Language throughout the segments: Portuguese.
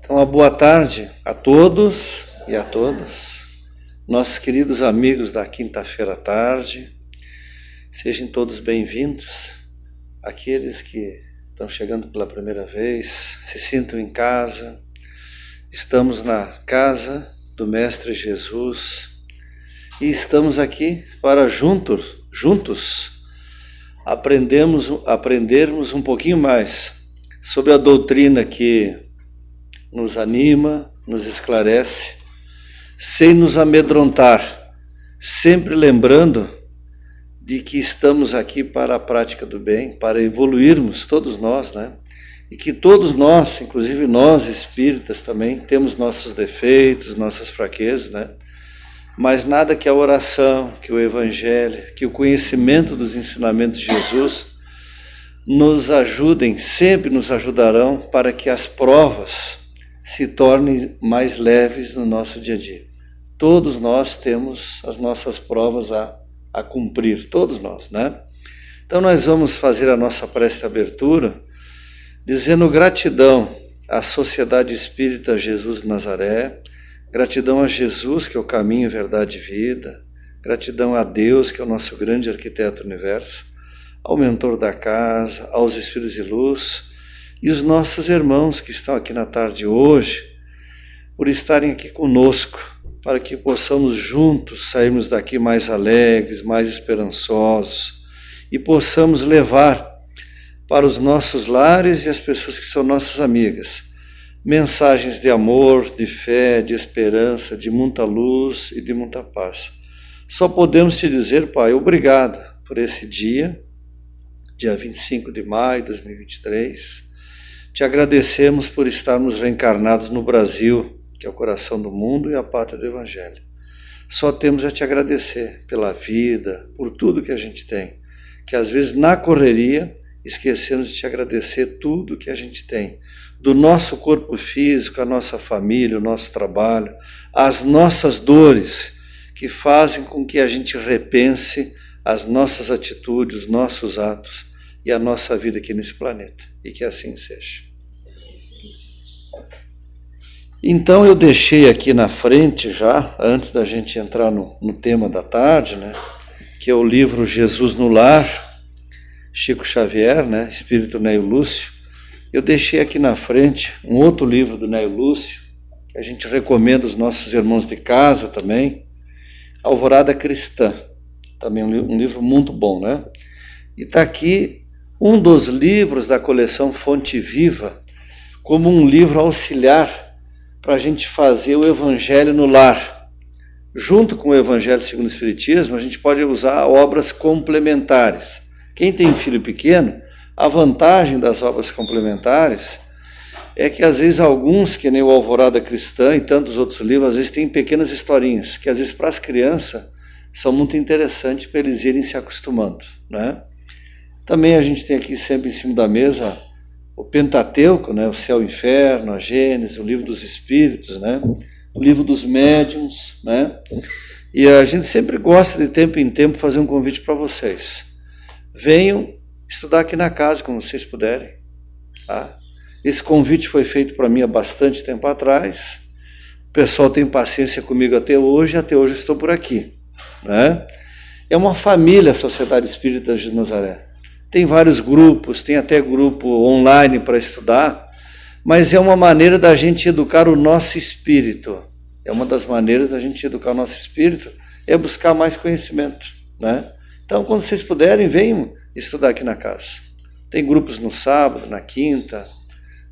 Então, uma boa tarde a todos e a todas, nossos queridos amigos da quinta-feira à tarde. Sejam todos bem-vindos. Aqueles que estão chegando pela primeira vez, se sintam em casa. Estamos na casa do Mestre Jesus e estamos aqui para juntos aprendermos um pouquinho mais sobre a doutrina que nos anima, nos esclarece, sem nos amedrontar, sempre lembrando de que estamos aqui para a prática do bem, para evoluirmos, todos nós, né? E que todos nós, inclusive nós espíritas também, temos nossos defeitos, nossas fraquezas, né? Mas nada que a oração, que o Evangelho, que o conhecimento dos ensinamentos de Jesus nos ajudem, sempre nos ajudarão para que as provas se tornem mais leves no nosso dia a dia. Todos nós temos as nossas provas a cumprir, todos nós, né? Então nós vamos fazer a nossa prece de abertura dizendo gratidão à Sociedade Espírita Jesus de Nazaré, gratidão a Jesus, que é o caminho, verdade e vida, gratidão a Deus, que é o nosso grande arquiteto do universo, ao mentor da casa, aos Espíritos de luz e os nossos irmãos que estão aqui na tarde de hoje, por estarem aqui conosco, para que possamos juntos sairmos daqui mais alegres, mais esperançosos e possamos levar para os nossos lares e as pessoas que são nossas amigas mensagens de amor, de fé, de esperança, de muita luz e de muita paz. Só podemos te dizer, Pai, obrigado por esse dia 25 de maio de 2023. Te agradecemos por estarmos reencarnados no Brasil, que é o coração do mundo e a pátria do Evangelho. Só temos a te agradecer pela vida, por tudo que a gente tem, que às vezes na correria esquecemos de te agradecer tudo que a gente tem, do nosso corpo físico, a nossa família, o nosso trabalho, as nossas dores, que fazem com que a gente repense as nossas atitudes, os nossos atos e a nossa vida aqui nesse planeta, e que assim seja. Então eu deixei aqui na frente já, antes da gente entrar no tema da tarde, né, que é o livro Jesus no Lar, Chico Xavier, né, Espírito Neio Lúcio. Eu deixei aqui na frente um outro livro do Neio Lúcio, que a gente recomenda aos nossos irmãos de casa também, Alvorada Cristã, também um livro muito bom, né? E está aqui um dos livros da coleção Fonte Viva, como um livro auxiliar para a gente fazer o Evangelho no lar. Junto com o Evangelho segundo o Espiritismo, a gente pode usar obras complementares. Quem tem filho pequeno, a vantagem das obras complementares é que às vezes alguns, que nem o Alvorada Cristã e tantos outros livros, às vezes tem pequenas historinhas, que às vezes para as crianças são muito interessantes para eles irem se acostumando, né? Também a gente tem aqui sempre em cima da mesa o Pentateuco, né? O Céu e o Inferno, a Gênesis, o Livro dos Espíritos, né? O Livro dos Médiuns, né? E a gente sempre gosta de tempo em tempo fazer um convite para vocês. Venham estudar aqui na casa, como vocês puderem. Tá? Esse convite foi feito para mim há bastante tempo atrás. O pessoal tem paciência comigo até hoje eu estou por aqui, né? É uma família a Sociedade Espírita de Nazaré. Tem vários grupos, tem até grupo online para estudar, mas é uma maneira da gente educar o nosso espírito. É uma das maneiras da gente educar o nosso espírito, é buscar mais conhecimento, né? Então, quando vocês puderem, venham estudar aqui na casa. Tem grupos no sábado, na quinta,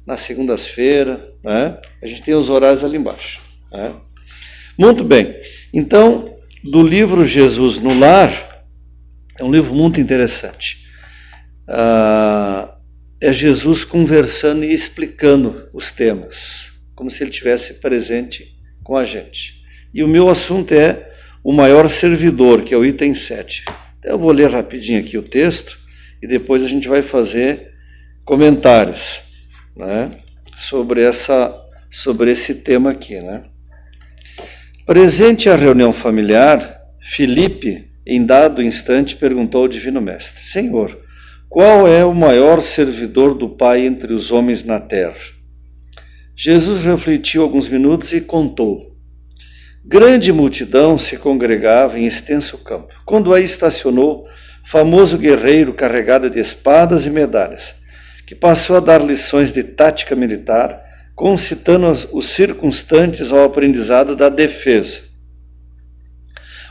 nas segundas-feiras, né? A gente tem os horários ali embaixo, né? Muito bem. Então, do livro Jesus no Lar, é um livro muito interessante. É Jesus conversando e explicando os temas, como se ele estivesse presente com a gente. E o meu assunto é o maior servidor, que é o item 7. Então, eu vou ler rapidinho aqui o texto e depois a gente vai fazer comentários, né, sobre esse tema aqui, né? Presente à reunião familiar, Filipe, em dado instante, perguntou ao Divino Mestre: Senhor, qual é o maior servidor do Pai entre os homens na terra? Jesus refletiu alguns minutos e contou. Grande multidão se congregava em extenso campo. Quando aí estacionou, famoso guerreiro carregado de espadas e medalhas, que passou a dar lições de tática militar, concitando os circunstantes ao aprendizado da defesa.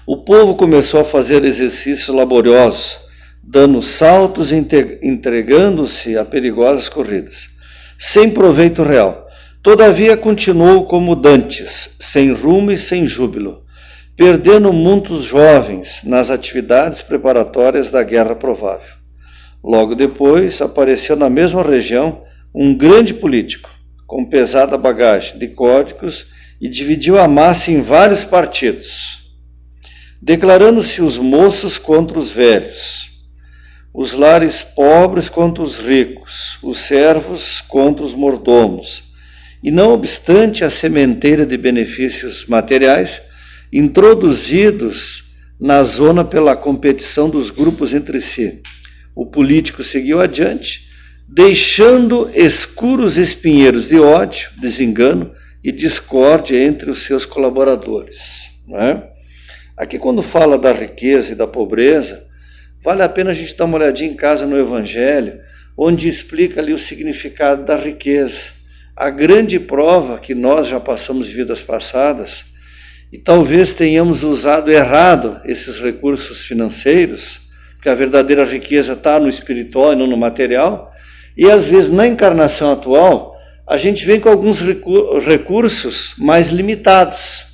O povo começou a fazer exercícios laboriosos, dando saltos e entregando-se a perigosas corridas, sem proveito real. Todavia continuou como dantes, sem rumo e sem júbilo, perdendo muitos jovens nas atividades preparatórias da guerra provável. Logo depois, apareceu na mesma região um grande político, com pesada bagagem de códigos, e dividiu a massa em vários partidos, declarando-se os moços contra os velhos, os lares pobres contra os ricos, os servos contra os mordomos, e não obstante a sementeira de benefícios materiais, introduzidos na zona pela competição dos grupos entre si. O político seguiu adiante, deixando escuros espinheiros de ódio, desengano e discórdia entre os seus colaboradores. Não é? Aqui, quando fala da riqueza e da pobreza, vale a pena a gente dar uma olhadinha em casa no Evangelho, onde explica ali o significado da riqueza. A grande prova que nós já passamos em vidas passadas, e talvez tenhamos usado errado esses recursos financeiros, porque a verdadeira riqueza está no espiritual e não no material, e às vezes na encarnação atual, a gente vem com alguns recursos mais limitados,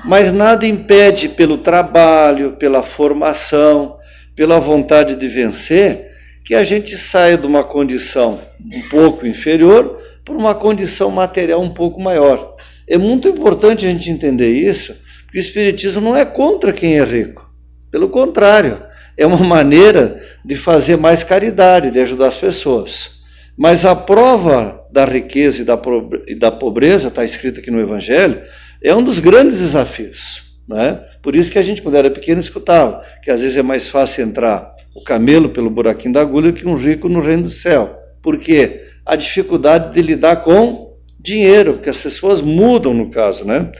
mas nada impede pelo trabalho, pela formação, pela vontade de vencer, que a gente saia de uma condição um pouco inferior por uma condição material um pouco maior. É muito importante a gente entender isso, porque o Espiritismo não é contra quem é rico. Pelo contrário, é uma maneira de fazer mais caridade, de ajudar as pessoas. Mas a prova da riqueza e da pobreza, está escrito aqui no Evangelho, é um dos grandes desafios. Né? Por isso que a gente, quando era pequeno, escutava que às vezes é mais fácil entrar o camelo pelo buraquinho da agulha que um rico no reino do céu. Por quê? A dificuldade de lidar com dinheiro, porque as pessoas mudam no caso, né?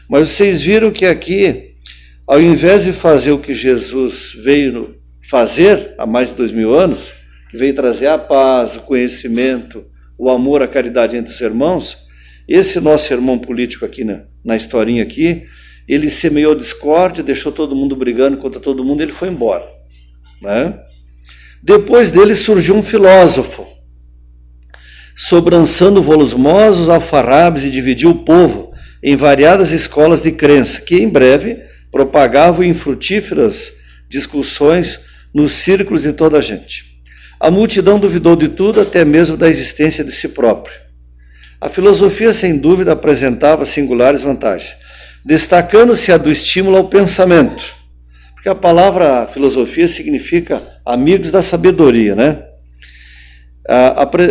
Mas vocês viram que aqui, ao invés de fazer o que Jesus veio fazer há mais de 2000 anos, que veio trazer a paz, o conhecimento, o amor, a caridade entre os irmãos, esse nosso irmão político aqui na historinha aqui, ele semeou discórdia, deixou todo mundo brigando contra todo mundo, ele foi embora. Né? Depois dele surgiu um filósofo, sobrançando voluminosos alfarrabes e dividiu o povo em variadas escolas de crença, que em breve propagavam infrutíferas discussões nos círculos de toda a gente. A multidão duvidou de tudo, até mesmo da existência de si próprio. A filosofia, sem dúvida, apresentava singulares vantagens, destacando-se a do estímulo ao pensamento, porque a palavra filosofia significa amigos da sabedoria, né?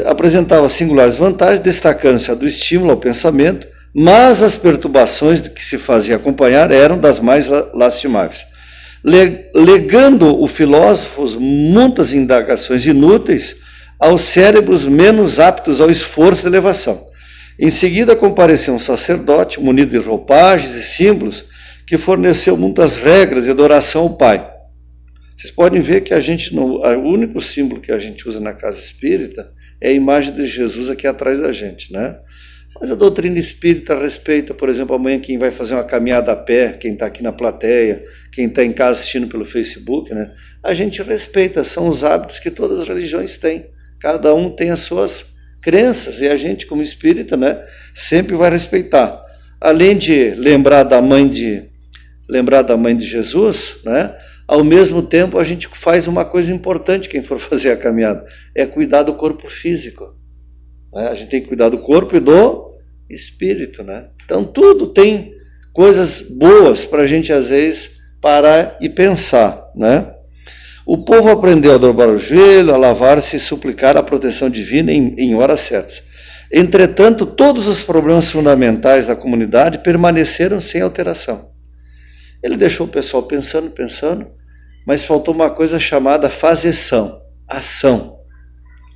Apresentava singulares vantagens, destacando-se a do estímulo ao pensamento, mas as perturbações de que se fazia acompanhar eram das mais lastimáveis, legando o filósofo muitas indagações inúteis aos cérebros menos aptos ao esforço de elevação. Em seguida compareceu um sacerdote munido de roupagens e símbolos que forneceu muitas regras de adoração ao Pai. Vocês podem ver que o único símbolo que a gente usa na casa espírita é a imagem de Jesus aqui atrás da gente, né? Mas a doutrina espírita respeita, por exemplo, amanhã quem vai fazer uma caminhada a pé, quem está aqui na plateia, quem está em casa assistindo pelo Facebook, né? A gente respeita, são os hábitos que todas as religiões têm. Cada um tem as suas crenças e a gente, como espírita, né, sempre vai respeitar. Além de lembrar da mãe de Jesus, né? Ao mesmo tempo, a gente faz uma coisa importante, quem for fazer a caminhada, é cuidar do corpo físico. Né? A gente tem que cuidar do corpo e do espírito. Né? Então, tudo tem coisas boas para a gente, às vezes, parar e pensar. Né? O povo aprendeu a dobrar o joelho, a lavar-se e suplicar a proteção divina em horas certas. Entretanto, todos os problemas fundamentais da comunidade permaneceram sem alteração. Ele deixou o pessoal pensando, mas faltou uma coisa chamada fazeção, ação.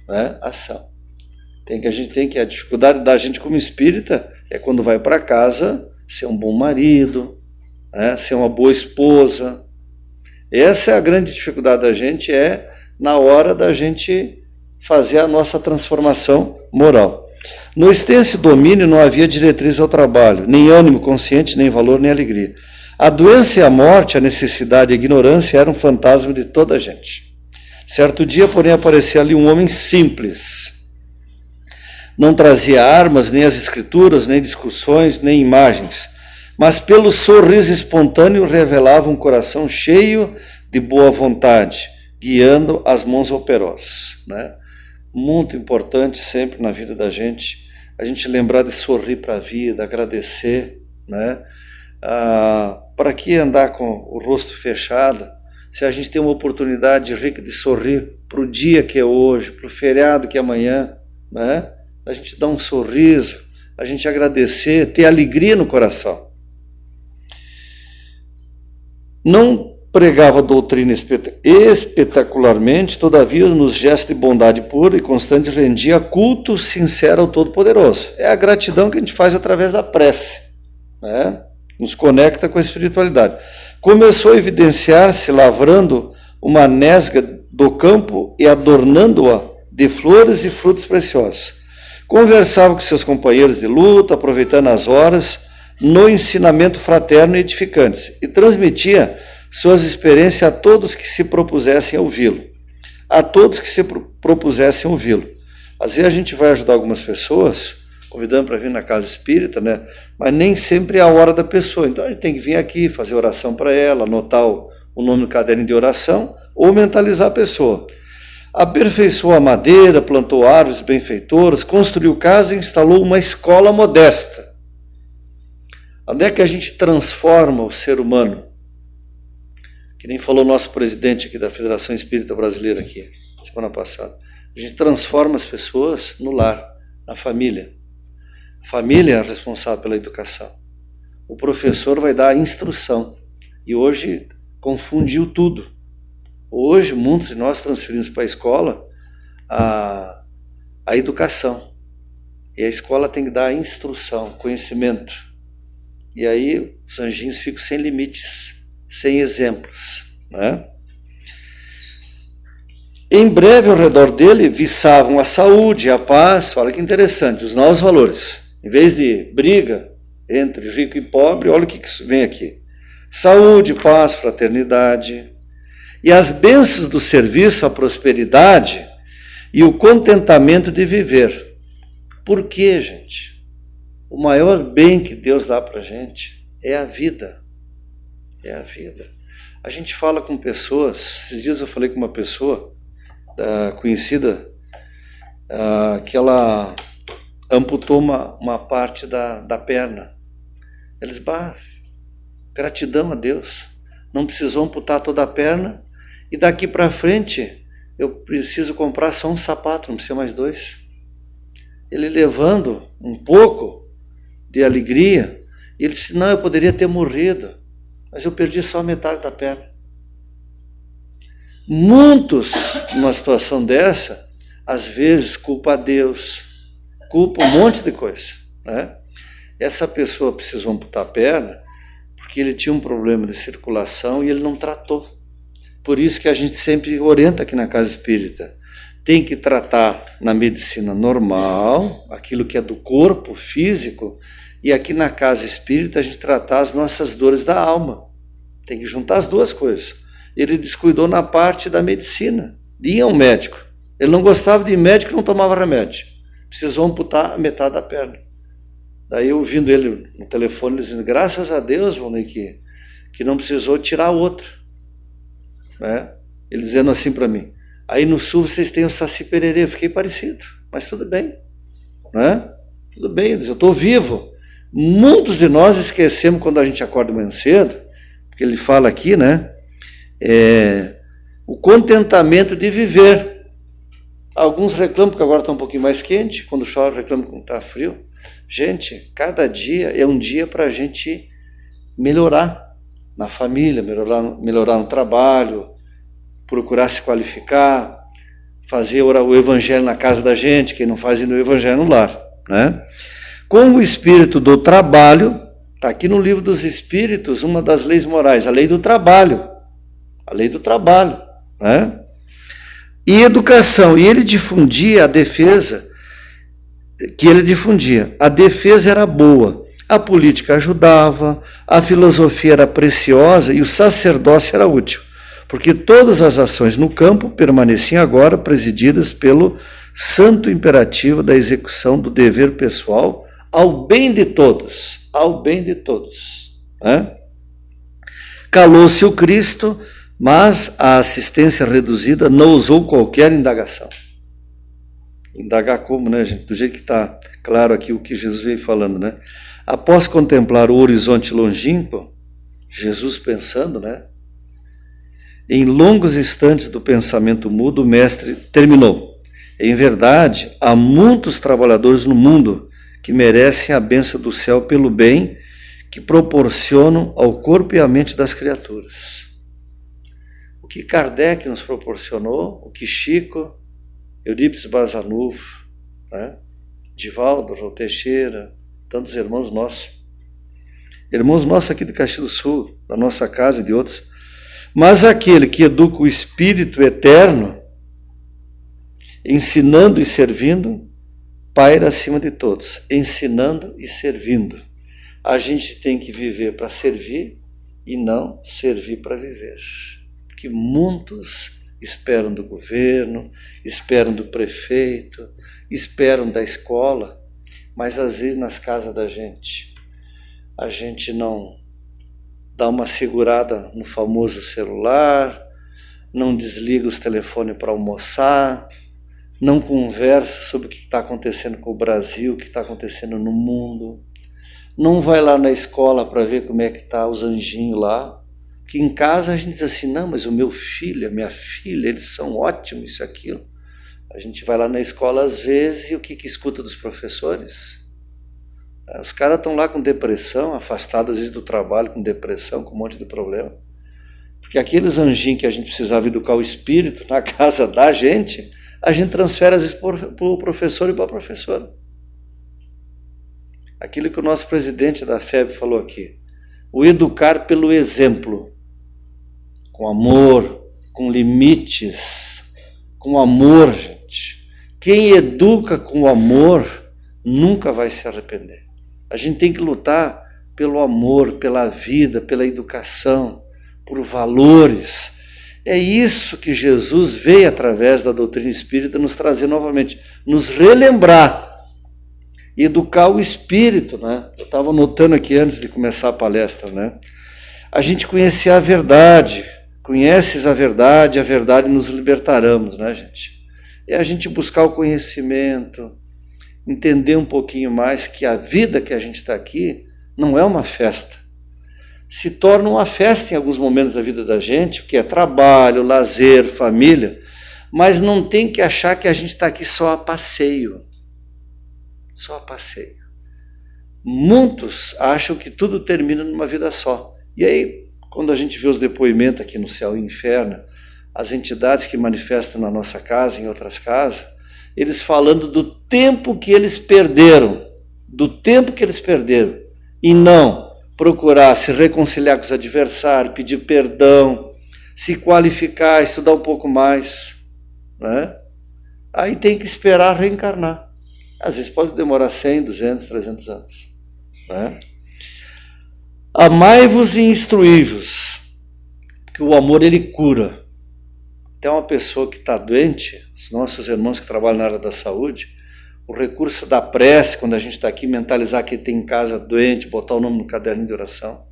Né? Ação. A dificuldade da gente como espírita é quando vai para casa ser um bom marido, né? Ser uma boa esposa. Essa é a grande dificuldade da gente, é na hora da gente fazer a nossa transformação moral. No extenso domínio não havia diretriz ao trabalho, nem ânimo consciente, nem valor, nem alegria. A doença e a morte, a necessidade e a ignorância eram um fantasma de toda a gente. Certo dia, porém, aparecia ali um homem simples. Não trazia armas, nem as escrituras, nem discussões, nem imagens, mas pelo sorriso espontâneo revelava um coração cheio de boa vontade, guiando as mãos operosas, né? Muito importante sempre na vida da gente, a gente lembrar de sorrir para a vida, agradecer, né? Para que andar com o rosto fechado, se a gente tem uma oportunidade rica de sorrir para o dia que é hoje, para o feriado que é amanhã, né? A gente dar um sorriso, a gente agradecer, ter alegria no coração. Não pregava a doutrina espetacularmente, todavia nos gestos de bondade pura e constante rendia culto sincero ao Todo-Poderoso. É a gratidão que a gente faz através da prece, né? Nos conecta com a espiritualidade. Começou a evidenciar-se lavrando uma nesga do campo e adornando-a de flores e frutos preciosos. Conversava com seus companheiros de luta, aproveitando as horas no ensinamento fraterno e edificante, e transmitia suas experiências a todos que se propusessem a ouvi-lo. A todos que se propusessem a ouvi-lo. Às vezes a gente vai ajudar algumas pessoas, convidando para vir na casa espírita, né? Mas nem sempre é a hora da pessoa. Então a gente tem que vir aqui, fazer oração para ela, anotar o nome no caderno de oração, ou mentalizar a pessoa. Aperfeiçoou a madeira, plantou árvores benfeitoras, construiu casa e instalou uma escola modesta. Onde é que a gente transforma o ser humano? Que nem falou nosso presidente aqui da Federação Espírita Brasileira aqui, semana passada. A gente transforma as pessoas no lar, na família. A família é a responsável pela educação. O professor vai dar a instrução. E hoje confundiu tudo. Hoje, muitos de nós transferimos para a escola a educação. E a escola tem que dar a instrução, conhecimento. E aí os anjinhos ficam sem limites, sem exemplos, né? Em breve, ao redor dele, viçavam a saúde, a paz. Olha que interessante, os novos valores. Em vez de briga entre rico e pobre, olha o que vem aqui. Saúde, paz, fraternidade. E as bênçãos do serviço, a prosperidade e o contentamento de viver. Por quê, gente? O maior bem que Deus dá para a gente é a vida. É a vida. A gente fala com pessoas, esses dias eu falei com uma pessoa conhecida, que ela amputou uma parte da perna. Eles, gratidão a Deus, não precisou amputar toda a perna, e daqui para frente eu preciso comprar só um sapato, não precisa mais dois. Ele levando um pouco de alegria, e ele disse, não, eu poderia ter morrido, mas eu perdi só a metade da perna. Muitos, numa situação dessa, às vezes culpa a Deus, culpa um monte de coisa, né? Essa pessoa precisou amputar a perna porque ele tinha um problema de circulação e ele não tratou. Por isso que a gente sempre orienta aqui na Casa Espírita. Tem que tratar na medicina normal, aquilo que é do corpo físico, e aqui na Casa Espírita a gente tratar as nossas dores da alma. Tem que juntar as duas coisas. Ele descuidou na parte da medicina. Ia ao médico. Ele não gostava de médico e não tomava remédio. Precisou amputar a metade da perna. Daí eu ouvindo ele no telefone, dizendo, graças a Deus, Valnei, que não precisou tirar outra. Né? Ele dizendo assim para mim, aí no sul vocês têm o Saci Pererê. Eu fiquei parecido, mas tudo bem. Né? Tudo bem, eu estou vivo. Muitos de nós esquecemos quando a gente acorda manhã cedo, porque ele fala aqui, né? O contentamento de viver. Alguns reclamam porque agora está um pouquinho mais quente, quando chove reclamam que está frio. Gente, cada dia é um dia para a gente melhorar na família, melhorar no trabalho, procurar se qualificar, fazer o evangelho na casa da gente, quem não faz o evangelho no lar, né? Com o espírito do trabalho, está aqui no livro dos Espíritos, uma das leis morais, a lei do trabalho, né? E educação, e ele difundia a defesa, a defesa era boa, a política ajudava, a filosofia era preciosa e o sacerdócio era útil, porque todas as ações no campo permaneciam agora presididas pelo santo imperativo da execução do dever pessoal ao bem de todos, né? Calou-se o Cristo, mas a assistência reduzida não usou qualquer indagação. Indagar como, né, gente? Do jeito que está claro aqui o que Jesus veio falando, né? Após contemplar o horizonte longínquo, Jesus pensando, né? Em longos instantes do pensamento mudo, o mestre terminou. Em verdade, há muitos trabalhadores no mundo que merecem a bênção do céu pelo bem que proporcionam ao corpo e à mente das criaturas. O que Kardec nos proporcionou, o que Chico, Eurípides Barçanufo, né? Divaldo, João Teixeira, tantos irmãos nossos aqui de Caxias do Sul, da nossa casa e de outros, mas aquele que educa o Espírito eterno, ensinando e servindo, paira acima de todos, ensinando e servindo. A gente tem que viver para servir e não servir para viver, porque muitos esperam do governo, esperam do prefeito, esperam da escola, mas às vezes nas casas da gente, a gente não dá uma segurada no famoso celular, não desliga os telefones para almoçar, não conversa sobre o que está acontecendo com o Brasil, o que está acontecendo no mundo, não vai lá na escola para ver como é que está os anjinhos lá, porque em casa a gente diz assim, não, mas o meu filho, a minha filha, eles são ótimos, isso, aquilo. A gente vai lá na escola às vezes e o que escuta dos professores? Os caras estão lá com depressão, afastados às vezes do trabalho, com depressão, com um monte de problema. Porque aqueles anjinhos que a gente precisava educar o espírito na casa da gente, a gente transfere às vezes para o professor e para a professora. Aquilo que o nosso presidente da FEB falou aqui, o educar pelo exemplo, com amor, com limites, com amor, gente. Quem educa com amor nunca vai se arrepender. A gente tem que lutar pelo amor, pela vida, pela educação, por valores. É isso que Jesus veio através da doutrina espírita nos trazer novamente, nos relembrar, educar o espírito, né? Eu estava notando aqui antes de começar a palestra, né? A gente conhecer a verdade, conheces a verdade nos libertaremos, né, gente? É a gente buscar o conhecimento, entender um pouquinho mais que a vida que a gente está aqui não é uma festa. Se torna uma festa em alguns momentos da vida da gente, que é trabalho, lazer, família, mas não tem que achar que a gente está aqui só a passeio. Só a passeio. Muitos acham que tudo termina numa vida só. E aí, quando a gente vê os depoimentos aqui no Céu e Inferno, as entidades que manifestam na nossa casa, em outras casas, eles falando do tempo que eles perderam, e não procurar se reconciliar com os adversários, pedir perdão, se qualificar, estudar um pouco mais, né? Aí tem que esperar reencarnar. Às vezes pode demorar 100, 200, 300 anos, né? Amai-vos e instruí-vos, porque o amor ele cura. Até uma pessoa que está doente, os nossos irmãos que trabalham na área da saúde, o recurso da prece, quando a gente está aqui, mentalizar que tem em casa doente, botar o nome no caderninho de oração.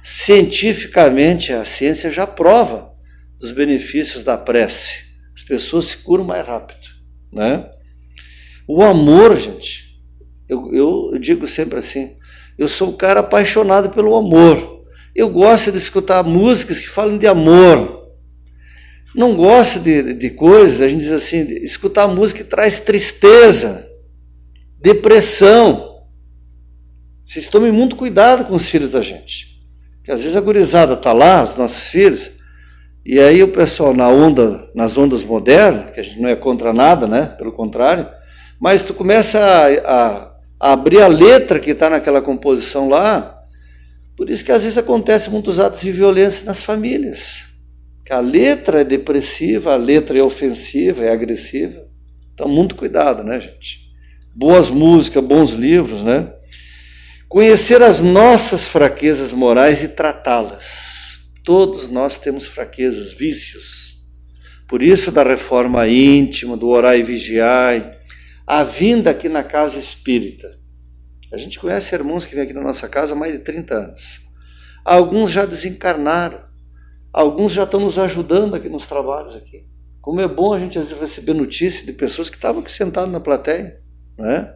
Cientificamente, a ciência já prova os benefícios da prece. As pessoas se curam mais rápido, né? O amor, gente, eu digo sempre assim, eu sou um cara apaixonado pelo amor. Eu gosto de escutar músicas que falam de amor. Não gosto de coisas, a gente diz assim, escutar música que traz tristeza, depressão. Vocês tomem muito cuidado com os filhos da gente. Porque às vezes a gurizada está lá, os nossos filhos, E aí o pessoal nas ondas modernas, que a gente não é contra nada, né? Pelo contrário, mas tu começa a abrir a letra que está naquela composição lá, por isso que às vezes acontecem muitos atos de violência nas famílias. Que a letra é depressiva, a letra é ofensiva, é agressiva. Então, muito cuidado, né, gente? Boas músicas, bons livros, né? Conhecer as nossas fraquezas morais e tratá-las. Todos nós temos fraquezas, vícios. Por isso, da reforma íntima, do orar e vigiar, a vinda aqui na casa espírita. A gente conhece irmãos que vêm aqui na nossa casa há mais de 30 anos. Alguns já desencarnaram. Alguns já estão nos ajudando aqui nos trabalhos aqui. Como é bom a gente às vezes receber notícia de pessoas que estavam aqui sentadas na plateia, né?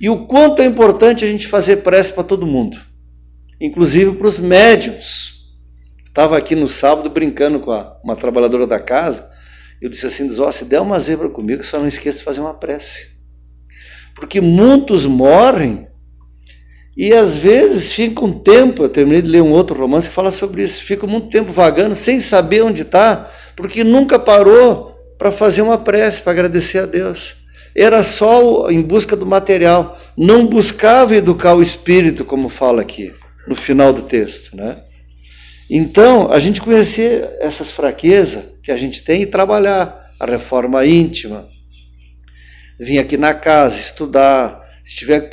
E o quanto é importante a gente fazer prece para todo mundo, inclusive para os médiuns. Estava aqui no sábado brincando com uma trabalhadora da casa, eu disse assim, se der uma zebra comigo, só não esqueça de fazer uma prece. Porque muitos morrem e às vezes fica um tempo, eu terminei de ler um outro romance que fala sobre isso, fica muito tempo vagando sem saber onde está, porque nunca parou para fazer uma prece, para agradecer a Deus. Era só em busca do material, não buscava educar o espírito, como fala aqui, no final do texto, né? Então, a gente conhecer essas fraquezas que a gente tem e trabalhar a reforma íntima, vir aqui na casa, estudar. Se tiver que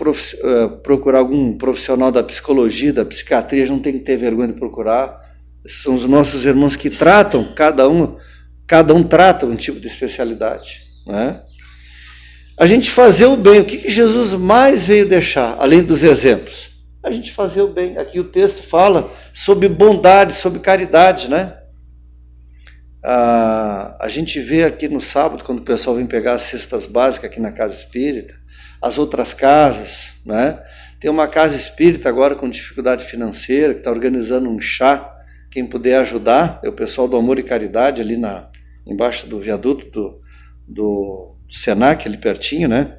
procurar algum profissional da psicologia, da psiquiatria, não tem que ter vergonha de procurar. São os nossos irmãos que tratam, cada um trata um tipo de especialidade, né? A gente fazer o bem, o que Jesus mais veio deixar, além dos exemplos? A gente fazer o bem. Aqui o texto fala sobre bondade, sobre caridade, né? A gente vê aqui no sábado, quando o pessoal vem pegar as cestas básicas aqui na casa espírita, as outras casas, né? Tem uma casa espírita agora com dificuldade financeira, que está organizando um chá, quem puder ajudar, é o pessoal do Amor e Caridade, ali embaixo do viaduto do Senac, ali pertinho, né?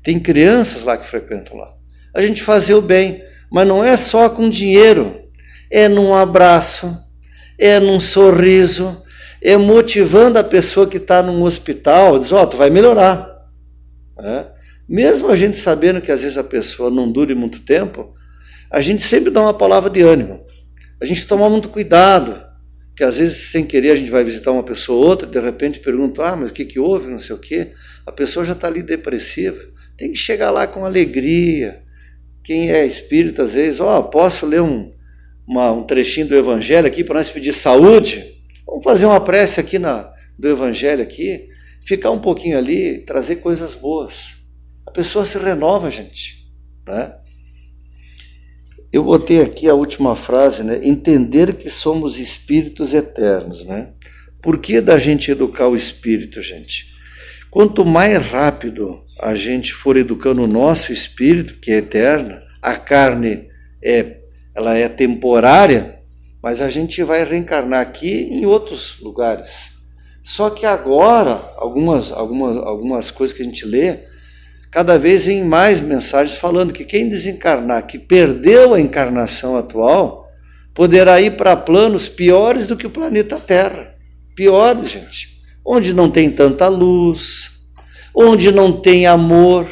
Tem crianças lá que frequentam lá. A gente fazer o bem, mas não é só com dinheiro, é num abraço, é num sorriso, é motivando a pessoa que está num hospital, diz, tu vai melhorar, né? Mesmo a gente sabendo que às vezes a pessoa não dure muito tempo, a gente sempre dá uma palavra de ânimo. A gente toma muito cuidado, porque às vezes sem querer a gente vai visitar uma pessoa ou outra, de repente pergunta, mas o que houve, não sei o quê. A pessoa já está ali depressiva. Tem que chegar lá com alegria. Quem é espírita às vezes, posso ler um trechinho do Evangelho aqui para nós pedir saúde? Vamos fazer uma prece aqui do Evangelho aqui, ficar um pouquinho ali, trazer coisas boas. A pessoa se renova, gente, né? Eu botei aqui a última frase, né? Entender que somos espíritos eternos, né? Por que da gente educar o espírito, gente? Quanto mais rápido a gente for educando o nosso espírito, que é eterno, a carne ela é temporária, mas a gente vai reencarnar aqui em outros lugares. Só que agora, algumas coisas que a gente lê, cada vez vem mais mensagens falando que quem desencarnar, que perdeu a encarnação atual, poderá ir para planos piores do que o planeta Terra. Piores, gente. Onde não tem tanta luz, onde não tem amor.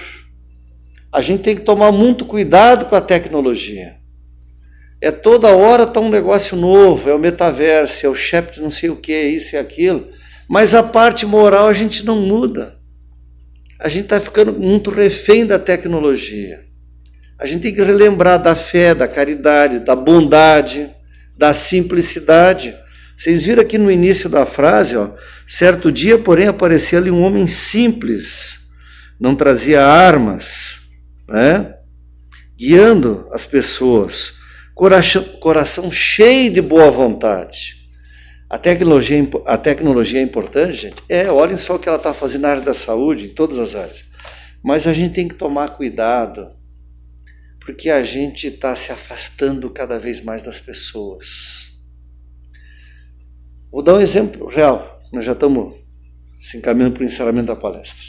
A gente tem que tomar muito cuidado com a tecnologia. Toda hora está um negócio novo, é o metaverso, é o chat de não sei o que, isso e aquilo. Mas a parte moral a gente não muda. A gente está ficando muito refém da tecnologia. A gente tem que relembrar da fé, da caridade, da bondade, da simplicidade. Vocês viram aqui no início da frase, certo dia, porém, aparecia ali um homem simples, não trazia armas, né? Guiando as pessoas, coração cheio de boa vontade. A tecnologia é importante, gente? Olhem só o que ela está fazendo na área da saúde, em todas as áreas. Mas a gente tem que tomar cuidado, porque a gente está se afastando cada vez mais das pessoas. Vou dar um exemplo real. Nós já estamos se encaminhando para o encerramento da palestra.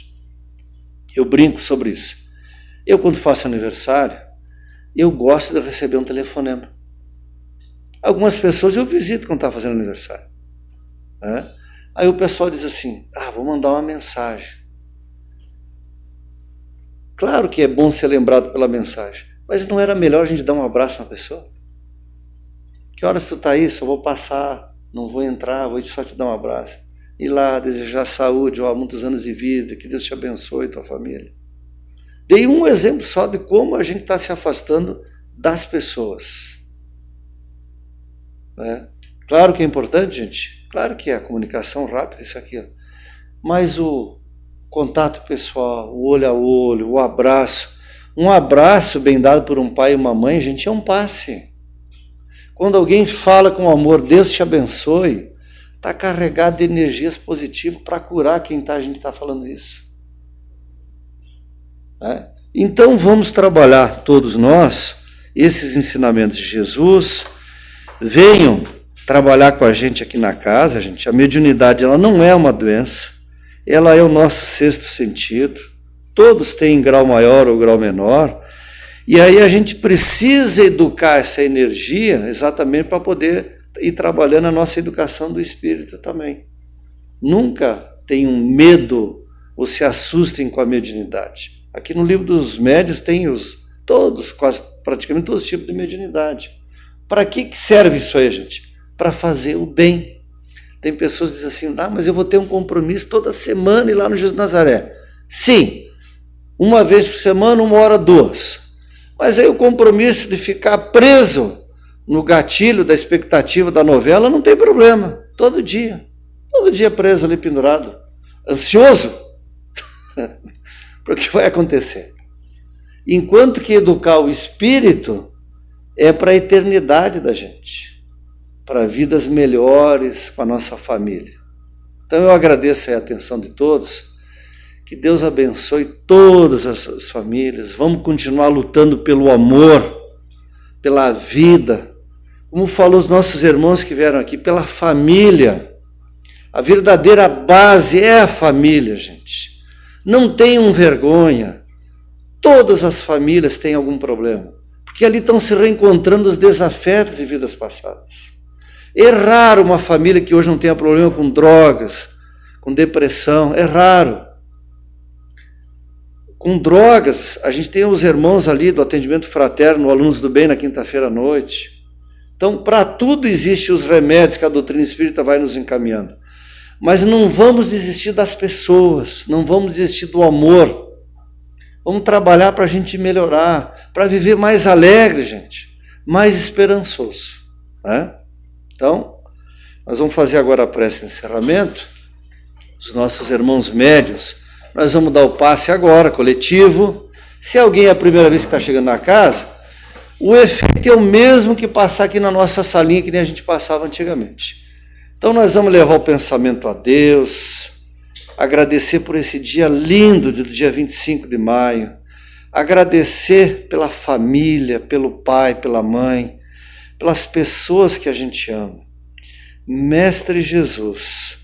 Eu brinco sobre isso. Eu, quando faço aniversário, eu gosto de receber um telefonema. Algumas pessoas eu visito quando está fazendo aniversário. né? Aí o pessoal diz assim, vou mandar uma mensagem. Claro que é bom ser lembrado pela mensagem, mas não era melhor a gente dar um abraço na pessoa? Que horas tu tá aí? Só vou passar, não vou entrar, vou só te dar um abraço. Ir lá, desejar saúde, muitos anos de vida, que Deus te abençoe, tua família. Dei um exemplo só de como a gente está se afastando das pessoas. Né? Claro que é importante, gente. Claro que é a comunicação rápida, isso aqui. Mas o contato pessoal, o olho a olho, o abraço. Um abraço bem dado por um pai e uma mãe, gente, é um passe. Quando alguém fala com amor, Deus te abençoe, está carregado de energias positivas para curar quem a gente está falando isso. Né? Então vamos trabalhar todos nós esses ensinamentos de Jesus. Venham trabalhar com a gente aqui na casa, gente. A mediunidade, ela não é uma doença, ela é o nosso sexto sentido. Todos têm grau maior ou grau menor. E aí a gente precisa educar essa energia exatamente para poder ir trabalhando a nossa educação do espírito também. Nunca tenham medo ou se assustem com a mediunidade. Aqui no livro dos médiuns tem praticamente todos os tipos de mediunidade. Para que serve isso aí, gente? Para fazer o bem. Tem pessoas que dizem assim, mas eu vou ter um compromisso toda semana ir lá no Jesus de Nazaré. Sim, uma vez por semana, 1 hora, 2. Mas aí o compromisso de ficar preso no gatilho da expectativa da novela não tem problema. Todo dia preso ali, pendurado. Ansioso? Porque vai acontecer. Enquanto que educar o espírito é para a eternidade da gente. Para vidas melhores com a nossa família. Então eu agradeço a atenção de todos. Que Deus abençoe todas as famílias. Vamos continuar lutando pelo amor, pela vida. Como falou os nossos irmãos que vieram aqui, pela família. A verdadeira base é a família, gente. Não tenham vergonha. Todas as famílias têm algum problema. Porque ali estão se reencontrando os desafetos de vidas passadas. É raro uma família que hoje não tenha problema com drogas, com depressão. É raro. Com drogas, a gente tem os irmãos ali do atendimento fraterno, alunos do bem na quinta-feira à noite. Então, para tudo existem os remédios que a doutrina espírita vai nos encaminhando. Mas não vamos desistir das pessoas, não vamos desistir do amor. Vamos trabalhar para a gente melhorar, para viver mais alegre, gente, mais esperançoso. Né? Então, nós vamos fazer agora a prece de encerramento. Os nossos irmãos médiuns, nós vamos dar o passe agora, coletivo. Se alguém é a primeira vez que está chegando na casa, o efeito é o mesmo que passar aqui na nossa salinha, que nem a gente passava antigamente. Então nós vamos levar o pensamento a Deus, agradecer por esse dia lindo do dia 25 de maio, agradecer pela família, pelo pai, pela mãe, pelas pessoas que a gente ama. Mestre Jesus,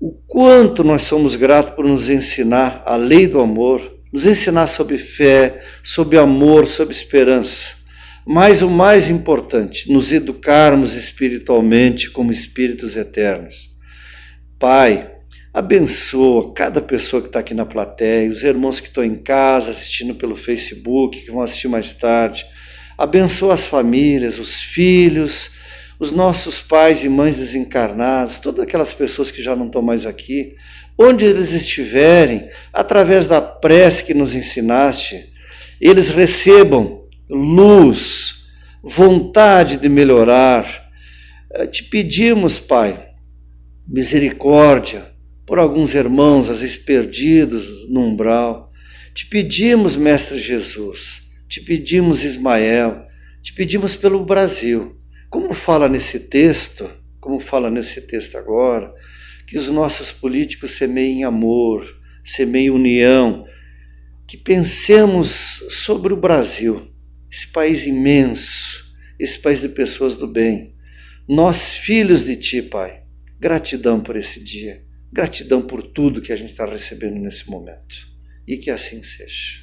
o quanto nós somos gratos por nos ensinar a lei do amor, nos ensinar sobre fé, sobre amor, sobre esperança. Mas o mais importante, nos educarmos espiritualmente como espíritos eternos. Pai, abençoa cada pessoa que está aqui na plateia, os irmãos que estão em casa assistindo pelo Facebook, que vão assistir mais tarde. Abençoa as famílias, os filhos, os nossos pais e mães desencarnados, todas aquelas pessoas que já não estão mais aqui, onde eles estiverem, através da prece que nos ensinaste, eles recebam luz, vontade de melhorar. Te pedimos, Pai, misericórdia por alguns irmãos, às vezes perdidos no umbral. Te pedimos, Mestre Jesus, te pedimos, Ismael, te pedimos pelo Brasil. Como fala nesse texto agora, que os nossos políticos semeiem amor, semeiem união, que pensemos sobre o Brasil, esse país imenso, esse país de pessoas do bem. Nós, filhos de Ti, Pai, gratidão por esse dia, gratidão por tudo que a gente está recebendo nesse momento. E que assim seja.